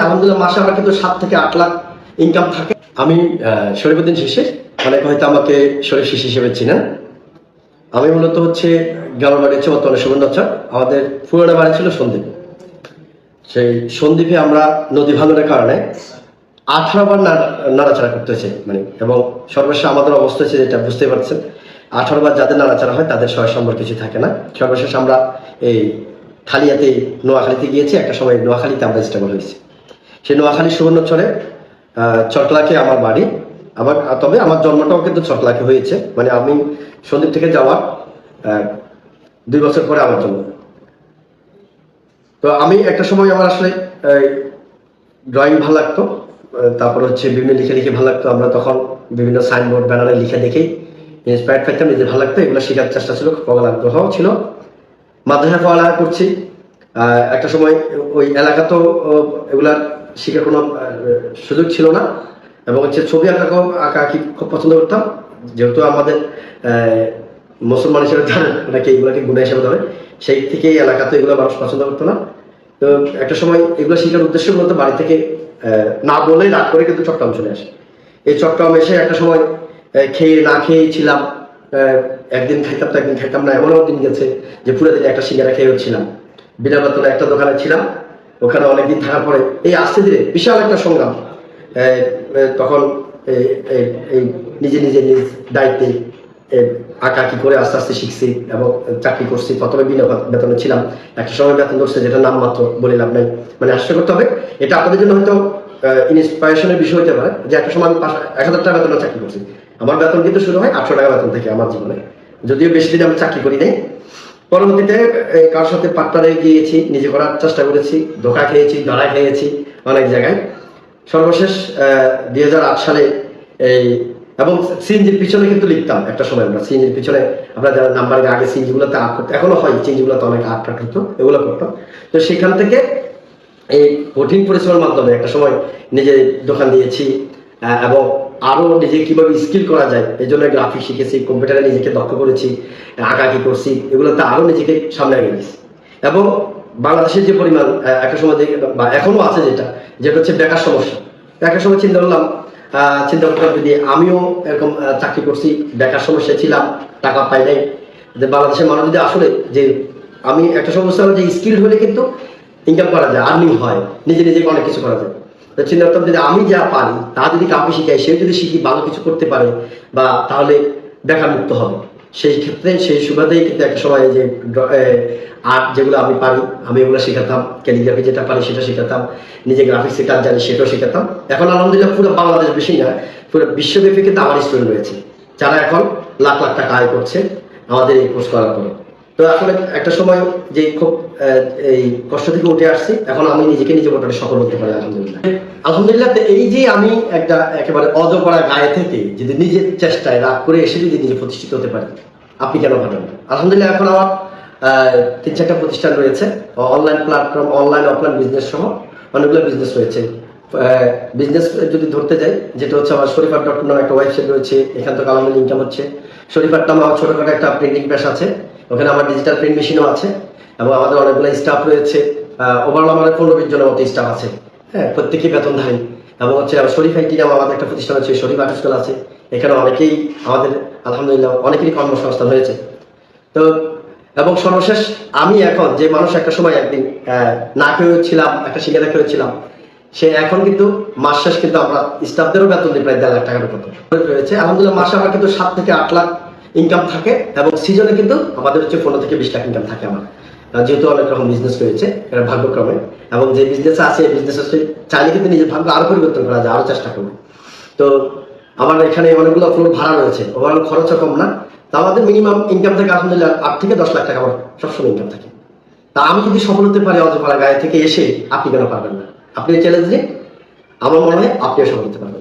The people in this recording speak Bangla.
আলহামদুলিল্লাহ মাসে আমার কিন্তু 7 থেকে 8 লাখ ইনকাম থাকে। আমি শরীফুদ্দিন শিশির, অনেকে হয়তো আমাকে শরীফ শিশির হিসেবে চিনেন। আমি মূলত হচ্ছে গ্রামের বাড়ি হচ্ছে বর্তমানে সুবর্ণচর। আমাদের পুরোনো বাড়ি ছিল সন্দ্বীপ। সেই সন্দ্বীপে আমরা নদী ভাঙনের কারণে 18 বার নাড়াচাড়া করতে হয়েছে, মানে এবং সর্বশেষ আমাদের অবস্থা হচ্ছে যেটা বুঝতে পারছেন, 18 বার যাদের নাড়াচাড়া হয় তাদের সহায় সম্বল কিছু থাকে না। সর্বশেষ আমরা এই খালিয়াতে নোয়াখালীতে গিয়েছি, একটা সময় নোয়াখালীতে আমরা স্টেবল হয়েছি। সেই নোয়াখালী সুবর্ণচরে চটলাকে আমার বাড়ি। আবার তবে আমার জন্মটাও কিন্তু চটলাকে হয়েছে, মানে আমি সন্দ্বীপ থেকে যাওয়ার 2 বছর পরে আমার জন্ম। তো আমি একটা সময় আমার আসলে ড্রয়িং ভালো লাগতো, তারপর হচ্ছে বিভিন্ন লিখে লিখে ভালো লাগতো। আমরা তখন বিভিন্ন সাইনবোর্ড ব্যানারে লিখে দেখেই ইন্সপায়ার্ড থাকতাম, নিজে ভালো লাগতো, এগুলো শেখার চেষ্টা ছিল, প্রবল আগ্রহ ছিল। মাদ্রাসায় পড়ালেখা করছি। একটা সময় ওই এলাকাতেও এগুলার শিখার কোনো সুযোগ ছিল না, এবং হচ্ছে ছবি আঁকা কি খুব পছন্দ করতাম, যেহেতু আমাদের মুসলমান হিসেবে জানেন নাকি এগুলোকে গুণা হিসেবে ধরে, সেই থেকেই এলাকাতে এগুলো মানুষ পছন্দ করতো না। তো একটা সময় এগুলো শেখার উদ্দেশ্য মূলত বাড়ি থেকে না বলে রাগ করে কিন্তু চট্টগ্রাম চলে আসে। এই চট্টগ্রাম এসে একটা সময় খেয়ে না খেয়েই ছিলাম, একদিন খাইতাম তো একদিন খাইতাম না, এমনও দিন গেছে যে পুরো দিন একটা সিঙ্গারা খেয়ে হচ্ছিলাম। বিনা বেতনে একটা দোকানে ছিলাম, ওখানে অনেকদিন থাকার পরে এই আস্তে ধীরে বিশাল একটা সংগ্রাম। তখন এই নিজে নিজে নিজ দায়িত্বে আঁকা কি করে আস্তে আস্তে শিখছি এবং চাকরি করছি। প্রথমে বিনা বেতনে ছিলাম, একটা সময় বেতন ধরছে, যেটা নাম মাত্র বলে লাভ নাই, মানে আশা করতে হবে। এটা আপনাদের জন্য হয়তো ইন্সপিরেশনের বিষয় হতে পারে যে একটা সময় আমি 1000 টাকা বেতনে চাকরি করছি। আমার বেতন কিন্তু শুরু হয় 800 টাকা বেতন থেকে আমার জীবনে, যদিও বেশি দিন আমি চাকরি করি নাই। পরবর্তীতে কার সাথে পার্টনারে গিয়েছি, নিজে করার চেষ্টা করেছি, ধোকা খেয়েছি, ধরা খেয়েছি অনেক জায়গায়। সর্বশেষ 2008 সালে এবং সিএনজির পিছনে কিন্তু লিখতাম একটা সময়। আমরা সিএনজির পিছনে আমরা যারা নাম্বার আগে সিএনজি গুলোতে আর্ট করতো, এখনো হয় সিএনজি গুলোতে অনেক আর্ট করতো, এগুলো করতাম। তো সেখান থেকে এই কঠিন পরিশ্রমের মাধ্যমে একটা সময় নিজে দোকান দিয়েছি, এবং আরো নিজে কিভাবে স্কিল করা যায় এই জন্য গ্রাফিক শিখেছি, কম্পিউটারে নিজেকে দক্ষ করেছি, আঁকাকি করছি, এগুলোতে আরো নিজেকে সামনে গেছি। এবং বাংলাদেশের যে পরিমাণ একটা সময় বা এখনো আছে যেটা হচ্ছে বেকার সমস্যা। একটা সময় চিন্তা করলাম যদি আমিও এরকম চাকরি করছি, বেকার সমস্যা ছিলাম, টাকা পাই নাই, যে বাংলাদেশের মানুষ যদি আসলে যে আমি একটা সমস্যা হলো যে স্কিল হলে কিন্তু ইনকাম করা যায়, আর্নিং হয়, নিজে নিজে অনেক কিছু করা যায়। তো চিন্তা করতাম যদি আমি যা পারি তা যদি কাউকে শিখাই, সে যদি শিখি ভালো কিছু করতে পারে বা তাহলে বেকার মুক্ত হবে। সেই ক্ষেত্রে সেই সুবাদেই কিন্তু একটা সময় যে আর্ট যেগুলো আমি পারি আমি এগুলো শেখাতাম, ক্যালিগ্রাফি যেটা পারি সেটা শেখাতাম, নিজে গ্রাফিক্সের কাজ জানি সেটাও শেখাতাম। এখন আলহামদুলিল্লাহ পুরো বাংলাদেশ বেশি না, পুরো বিশ্বব্যাপী কিন্তু আমার স্টুডেন্ট রয়েছে যারা এখন লাখ লাখ টাকা আয় করছে আমাদের এই কোর্স করার পরে। তো আসলে একটা সময় যে খুব এই কষ্ট থেকে উঠে আসছি, এখন আমি নিজেকে নিজে মোটামুটি সফল হতে পারি আলহামদুলিল্লাহ। আলহামদুলিল্লাহ এই যে আমি একটা একেবারে অজপড়া গায়ে থেকে যদি নিজের চেষ্টায় রাগ করে এসে যদি নিজে প্রতিষ্ঠিত হতে পারি, আপনি কেন ভাবেন না? আলহামদুলিল্লাহ এখন আমার 3-4টা প্রতিষ্ঠান রয়েছে, online platform, online offline business সহ অনেকগুলো বিজনেস রয়েছে। বিজনেস যদি ধরতে যাই, যেটা হচ্ছে আমার শরীফাট.com নামে একটা ওয়েবসাইট রয়েছে, এখান থেকে আলহামদুলিল্লাহ ইনকাম হচ্ছে। শরীফাট নামে আমার ছোটখাটো একটা প্রিন্টিং প্রেস আছে, ওখানে আমার ডিজিটাল প্রিন্ট মেশিনও আছে, এবং আমাদের অনেকগুলো স্টাফ রয়েছে। ওভারঅল আমাদের 15-20 জনের মতো স্টাফ আছে, হ্যাঁ, প্রত্যেকেই বেতনধারী। এবং হচ্ছে শরীফ আইটি নামে আমাদের একটা প্রতিষ্ঠান আছে, শরীফ আর্ট স্কুল আছে, এখানে অনেকেই আমাদের আলহামদুলিল্লাহ অনেকেরই কর্মসংস্থান হয়েছে। তো এবং সর্বশেষ আমি এখন যে মানুষ একটা সময় একদিন না খেয়েছিলাম, একটা সিঙ্গারা খেয়েছিলাম, সে এখন কিন্তু মাস শেষ কিন্তু আমরা স্টাফদেরও বেতন দিই প্রায় 1.5 লাখ টাকার মতো রয়েছে। আলহামদুলিল্লাহ মাসে আমার কিন্তু 7 থেকে 8 লাখ ইনকাম থাকে, এবং সিজনে কিন্তু আমাদের হচ্ছে 15 থেকে 20 লাখ ইনকাম থাকে আমার, যেহেতু অনেক রকম বিজনেস রয়েছে এটা ভাগ্যক্রমে। এবং যে বিজনেস আছে বিজনেস হচ্ছে চাইলে কিন্তু নিজের ভাগ্য আরো পরিবর্তন করা যায়, আরো চেষ্টা করবো। তো আমার এখানে অনেকগুলো ফ্লোর ভাড়া রয়েছে, ওভারঅল খরচও কম না। তা আমাদের মিনিমাম ইনকাম থেকে আলহামদুলিল্লাহ 8 থেকে 10 লাখ টাকা আমার সবসময় ইনকাম থাকে। তা আমি যদি সফল হতে পারি অজপাড়া গায়ে থেকে এসে, আপনি কেন পারবেন না? আপনি চ্যালেঞ্জ নিন, আমার মনে হয় আপনিও সফল হতে পারবেন।